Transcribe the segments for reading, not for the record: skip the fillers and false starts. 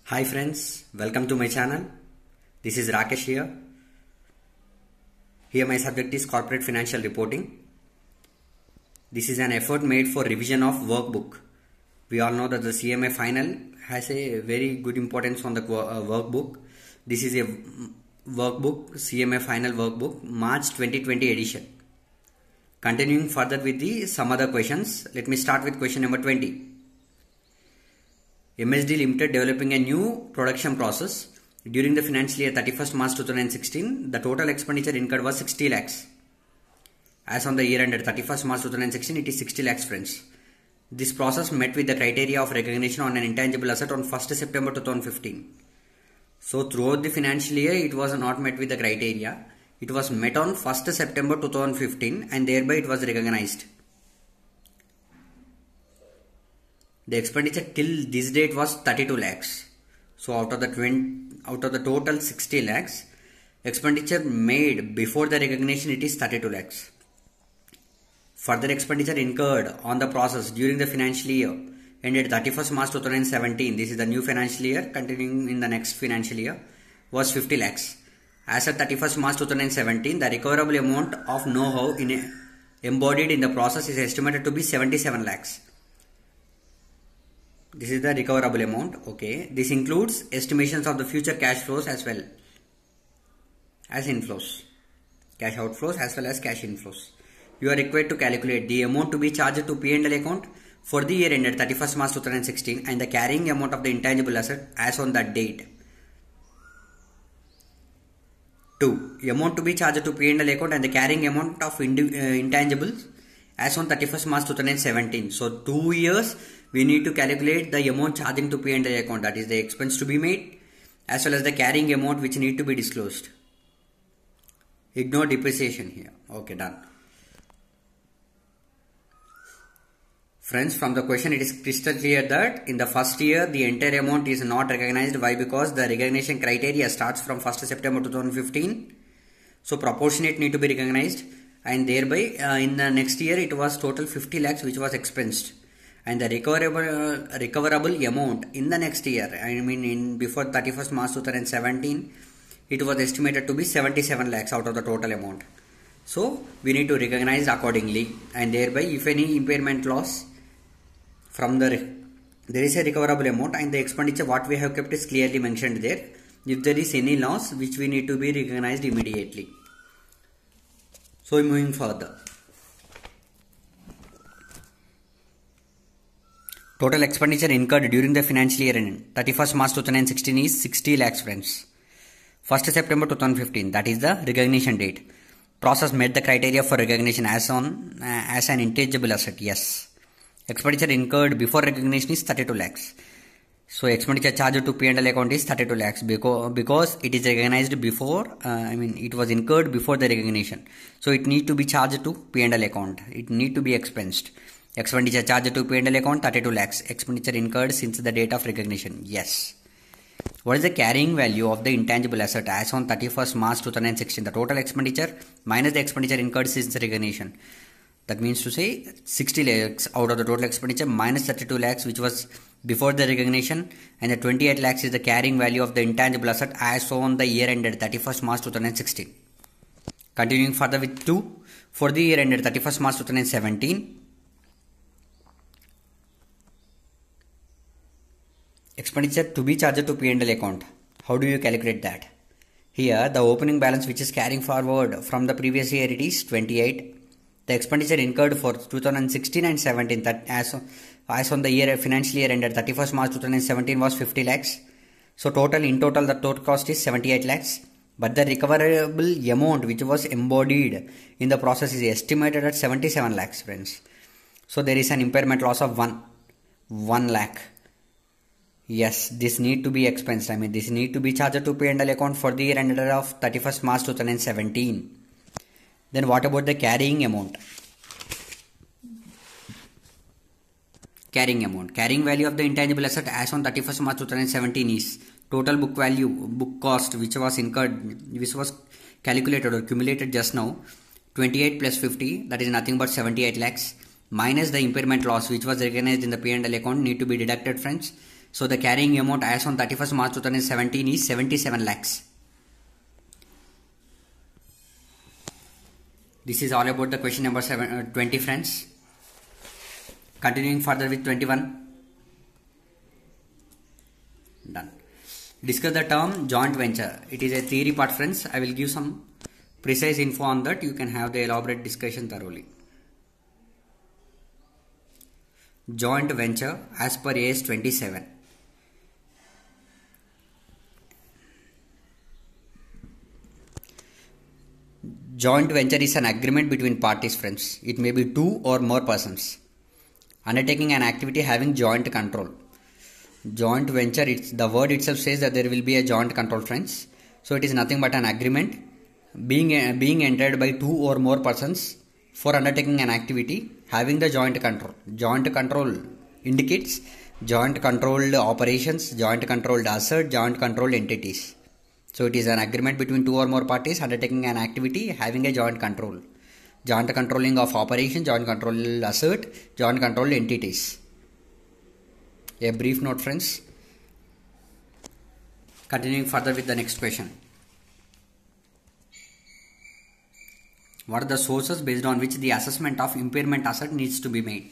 Hi friends, welcome to my channel. This is Rakesh here. Here my subject is corporate financial reporting. This is an effort made for revision of workbook. We all know that the CMA final has a very good importance on the workbook. This is a workbook, CMA final workbook, March 2020 edition. Continuing further with some other questions, let me start with question number 20. MSD Limited developing a new production process. During the financial year 31st March 2016, the total expenditure incurred was 60 lakhs. As on the year ended 31st March 2016, it is 60 lakhs friends. This process met with the criteria of recognition on an intangible asset on 1st September 2015. So throughout the financial year, it was not met with the criteria. It was met on 1st September 2015 and thereby it was recognized. The expenditure till this date was 32 lakhs. So out of the total 60 lakhs, expenditure made before the recognition, it is 32 lakhs. Further expenditure incurred on the process during the financial year ended 31st March 2017. This is the new financial year, continuing in the next financial year, was 50 lakhs. As at 31st March 2017, the recoverable amount of know-how embodied in the process is estimated to be 77 lakhs. This is the recoverable amount. Okay. This includes estimations of the future cash flows as well as inflows. Cash outflows as well as cash inflows. You are required to calculate the amount to be charged to P&L account for the year ended 31st March 2016 and the carrying amount of the intangible asset as on that date. 2. Amount to be charged to P&L account and the carrying amount of intangibles as on 31st March 2017. So 2 years we need to calculate the amount charging to P&L account, that is the expense to be made as well as the carrying amount which need to be disclosed. Ignore depreciation here. Okay, done. Friends, from the question it is crystal clear that in the first year the entire amount is not recognized. Why? Because the recognition criteria starts from 1st September 2015. So proportionate need to be recognized and thereby in the next year it was total 50 lakhs which was expensed. And the recoverable amount in the next year, I mean before 31st March 2017, it was estimated to be 77 lakhs out of the total amount. So we need to recognize accordingly and thereby if any impairment loss from there is a recoverable amount and the expenditure what we have kept is clearly mentioned there. If there is any loss which we need to be recognized immediately. So moving further. Total expenditure incurred during the financial year ended 31st March 2016 is 60 lakhs friends. 1st September 2015, that is the recognition date. Process met the criteria for recognition as an intangible asset. Yes. Expenditure incurred before recognition is 32 lakhs. So expenditure charged to P&L account is 32 lakhs because it is recognized before, it was incurred before the recognition. So it need to be charged to P&L account. It need to be expensed. Expenditure charged to P&L account 32 lakhs. Expenditure incurred since the date of recognition. Yes. What is the carrying value of the intangible asset as on 31st March 2016? The total expenditure minus the expenditure incurred since the recognition. That means to say 60 lakhs out of the total expenditure minus 32 lakhs which was before the recognition and the 28 lakhs is the carrying value of the intangible asset as on the year ended 31st March 2016. Continuing further with 2. For the year ended 31st March 2017. Expenditure to be charged to P&L account. How do you calculate that? Here the opening balance which is carrying forward from the previous year it is 28. The expenditure incurred for 2016 and 17 that as on the year financial year ended 31st March 2017 was 50 lakhs. So in total the total cost is 78 lakhs. But the recoverable amount which was embodied in the process is estimated at 77 lakhs friends. So there is an impairment loss of 1 lakh. Yes, this need to be expensed. This need to be charged to P&L account for the year ended of 31st March 2017. Then what about the carrying amount? Carrying amount. Carrying value of the intangible asset as on 31st March 2017 is total book value, book cost which was incurred, which was calculated or accumulated just now. 28 plus 50, that is nothing but 78 lakhs. Minus the impairment loss which was recognized in the P&L account need to be deducted friends. So the carrying amount as on 31st March 2017 is 77 lakhs. This is all about the question number 20, friends. Continuing further with 21. Done. Discuss the term joint venture. It is a theory part, friends. I will give some precise info on that. You can have the elaborate discussion thoroughly. Joint venture as per AS 27. Joint venture is an agreement between parties, friends. It may be two or more persons undertaking an activity having joint control. Joint venture, the word itself says that there will be a joint control, friends. So it is nothing but an agreement being entered by two or more persons for undertaking an activity having the joint control. Joint control indicates joint controlled operations, joint controlled asset, joint controlled entities. So it is an agreement between two or more parties undertaking an activity having a joint control. Joint controlling of operation, joint controlled asset, joint controlled entities. A brief note, friends. Continuing further with the next question. What are the sources based on which the assessment of impairment asset needs to be made?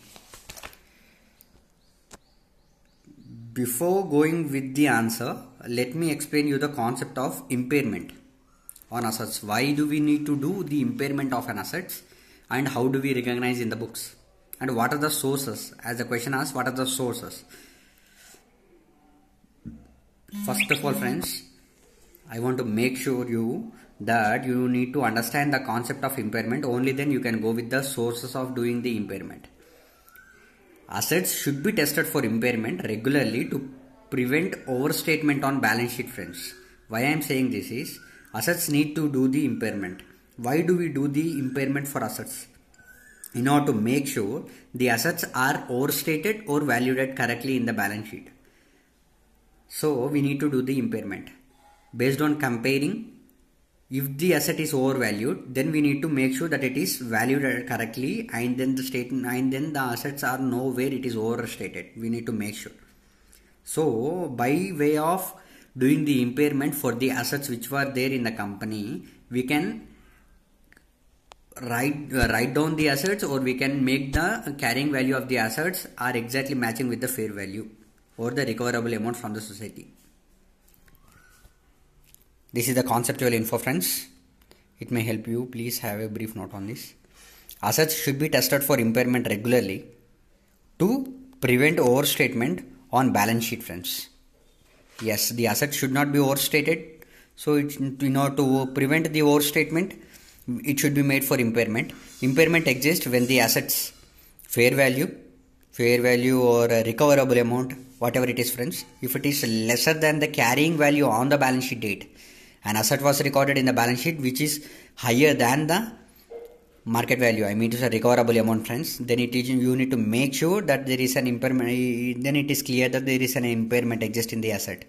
Before going with the answer, let me explain you the concept of impairment on assets. Why do we need to do the impairment of an asset, and how do we recognize in the books? And what are the sources? As the question asks, what are the sources? First of all, friends, I want to make sure that you need to understand the concept of impairment. Only then you can go with the sources of doing the impairment. Assets should be tested for impairment regularly to prevent overstatement on balance sheet, friends. Why I am saying this is, assets need to do the impairment. Why do we do the impairment for assets? In order to make sure the assets are overstated or valued correctly in the balance sheet. So we need to do the impairment. Based on comparing, if the asset is overvalued, then we need to make sure that it is valued correctly, and then the assets are nowhere it is overstated. We need to make sure. So by way of doing the impairment for the assets which were there in the company, we can write down the assets, or we can make the carrying value of the assets are exactly matching with the fair value or the recoverable amount from the society. This is the conceptual info, friends. It may help you. Please have a brief note on this. Assets should be tested for impairment regularly to prevent overstatement on balance sheet, friends. Yes, the assets should not be overstated. So in order to prevent the overstatement, it should be made for impairment. Impairment exists when the assets fair value or a recoverable amount, whatever it is, friends, if it is lesser than the carrying value on the balance sheet date, an asset was recorded in the balance sheet which is higher than the market value, I mean to say recoverable amount, friends, then you need to make sure that there is an impairment. Then it is clear that there is an impairment exists in the asset.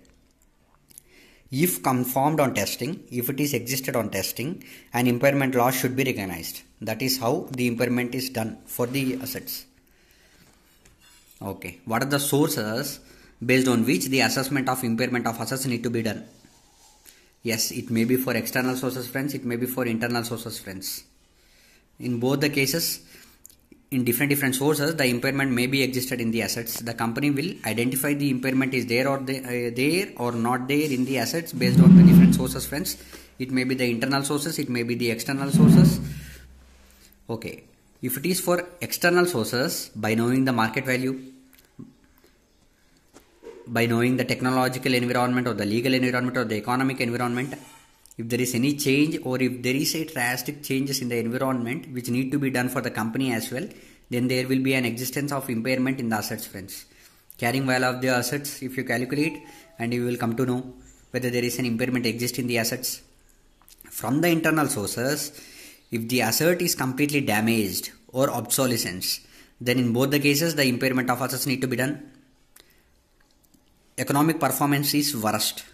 If confirmed on testing, if it is existed on testing, an impairment loss should be recognized. That is how the impairment is done for the assets. Okay, what are the sources based on which the assessment of impairment of assets need to be done? Yes, it may be for external sources, friends. It may be for internal sources, friends. In both the cases, in different sources, the impairment may be existed in the assets. The company will identify the impairment is there or not there in the assets based on the different sources, friends. It may be the internal sources, it may be the external sources. Okay, if it is for external sources, by knowing the market value, by knowing the technological environment or the legal environment or the economic environment, if there is any change or if there is a drastic changes in the environment which need to be done for the company as well, then there will be an existence of impairment in the assets, friends. Carrying value of the assets, if you calculate, and you will come to know whether there is an impairment exist in the assets. From the internal sources, if the asset is completely damaged or obsolescence, then in both the cases the impairment of assets need to be done. Economic performance is worst.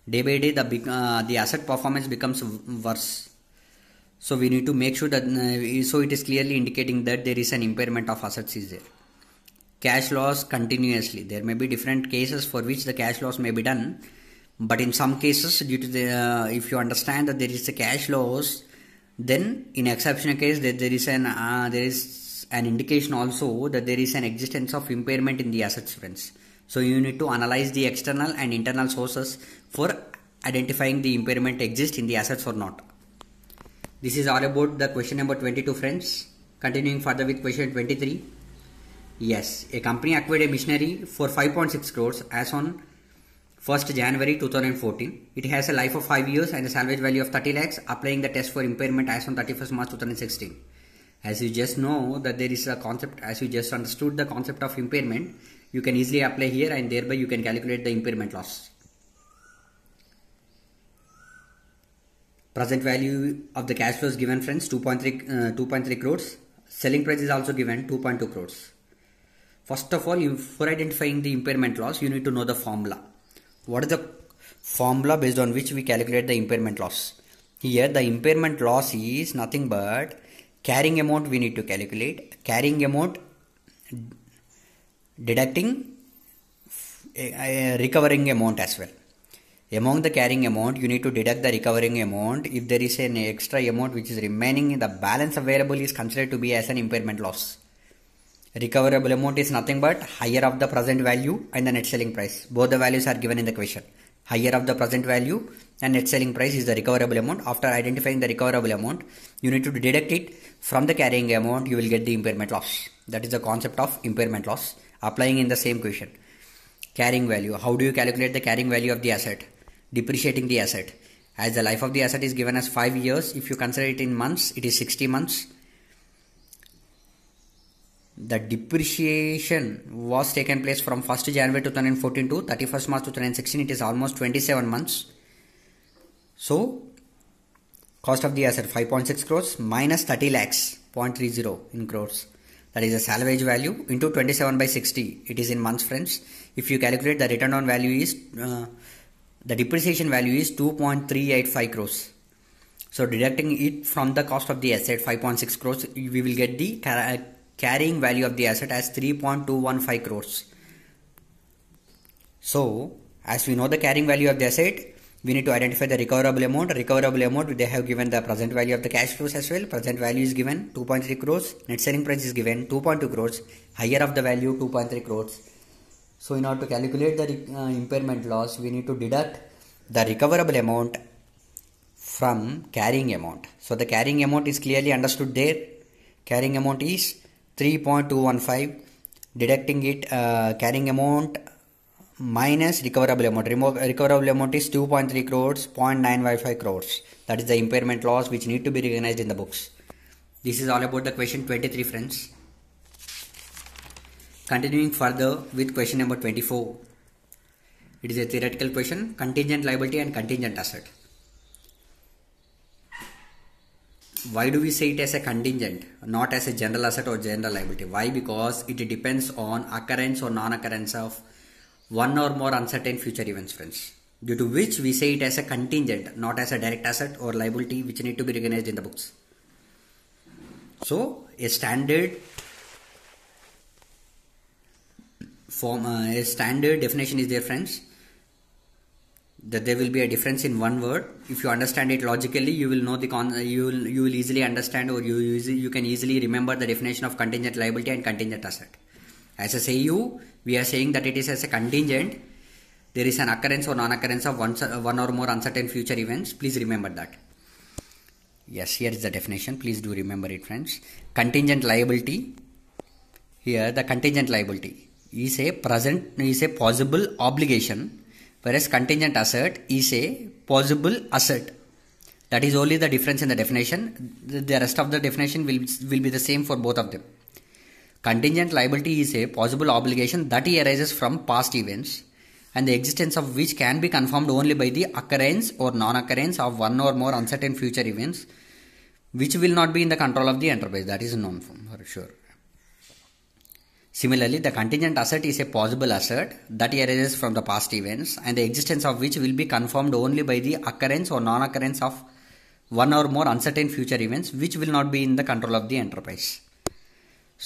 Day by day the asset performance becomes worse. So we need to make sure that so it is clearly indicating that there is an impairment of assets is there. cash loss continuously. There may be different cases for which the cash loss may be done, but in some cases, due to the if you understand that there is a cash loss, then in exceptional case there is an indication also that there is an existence of impairment in the assets, friends. So you need to analyze the external and internal sources for identifying the impairment exists in the assets or not. This is all about the question number 22, friends. Continuing further with question 23. Yes, a company acquired a machinery for 5.6 crores as on 1st January 2014. It has a life of 5 years and a salvage value of 30 lakhs, applying the test for impairment as on 31st March 2016. As you just know that there is a concept, as you just understood the concept of impairment, you can easily apply here and thereby you can calculate the impairment loss. Present value of the cash flow is given, friends, 2.3 crores. Selling price is also given, 2.2 crores. First of all, for identifying the impairment loss, you need to know the formula. What is the formula based on which we calculate the impairment loss? Here the impairment loss is nothing but carrying amount we need to calculate. Carrying amount deducting a recovering amount as well. Among the carrying amount, you need to deduct the recovering amount. If there is an extra amount which is remaining, the balance available is considered to be as an impairment loss. Recoverable amount is nothing but higher of the present value and the net selling price. Both the values are given in the question. Higher of the present value and net selling price is the recoverable amount. After identifying the recoverable amount, you need to deduct it from the carrying amount. You will get the impairment loss. That is the concept of impairment loss. Applying in the same question. Carrying value. How do you calculate the carrying value of the asset? Depreciating the asset. As the life of the asset is given as 5 years, if you consider it in months, it is 60 months. The depreciation was taken place from 1st January 2014 to 31st March 2016. It is almost 27 months. So, cost of the asset 5.6 crores minus 30 lakhs, 0.30 in crores. That is the salvage value into 27 by 60. It is in months, friends. If you calculate the return on value is, the depreciation value is 2.385 crores. So, deducting it from the cost of the asset 5.6 crores, we will get the carrying value of the asset as 3.215 crores. So, as we know the carrying value of the asset, we need to identify the recoverable amount. Recoverable amount, they have given the present value of the cash flows as well. Present value is given 2.3 crores. Net selling price is given 2.2 crores. Higher of the value 2.3 crores. So, in order to calculate the impairment loss, we need to deduct the recoverable amount from carrying amount. So, the carrying amount is clearly understood there. Carrying amount is 3.215, deducting it carrying amount minus recoverable amount. Recoverable amount is 2.3 crores, 0.955 crores. That is the impairment loss which need to be recognized in the books. This is all about the question 23, friends. Continuing further with question number 24. It is a theoretical question, contingent liability and contingent asset. Why do we say it as a contingent, not as a general asset or general liability? Why? Because it depends on occurrence or non-occurrence of one or more uncertain future events, friends. Due to which we say it as a contingent, not as a direct asset or liability which need to be recognized in the books. So, a standard definition is there, friends. That there will be a difference in one word. If you understand it logically, you will know you will easily understand, or you can easily remember the definition of contingent liability and contingent asset. As a SAU, we are saying that it is as a contingent. There is an occurrence or non-occurrence of one or more uncertain future events. Please remember that. Yes, here is the definition. Please do remember it, friends. Contingent liability. Here, the contingent liability is a possible obligation. Whereas contingent asset is a possible asset. That is only the difference in the definition. The rest of the definition will be the same for both of them. Contingent liability is a possible obligation that arises from past events and the existence of which can be confirmed only by the occurrence or non-occurrence of one or more uncertain future events which will not be in the control of the enterprise. That is known for sure. Similarly, the contingent asset is a possible asset that arises from the past events and the existence of which will be confirmed only by the occurrence or non-occurrence of one or more uncertain future events which will not be in the control of the enterprise.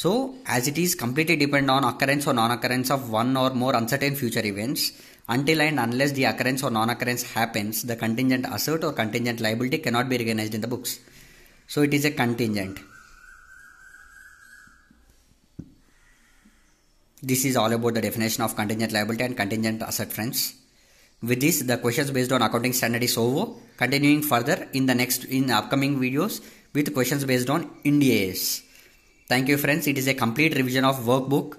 So as it is completely dependent on occurrence or non-occurrence of one or more uncertain future events, until and unless the occurrence or non-occurrence happens, the contingent asset or contingent liability cannot be recognized in the books. So it is a contingent. This is all about the definition of contingent liability and contingent asset, friends. With this, the questions based on accounting standard is over. Continuing further in upcoming videos with questions based on Ind AS. Thank you, friends. It is a complete revision of workbook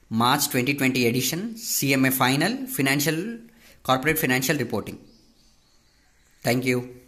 March 2020 edition, CMA final, corporate financial reporting. Thank you.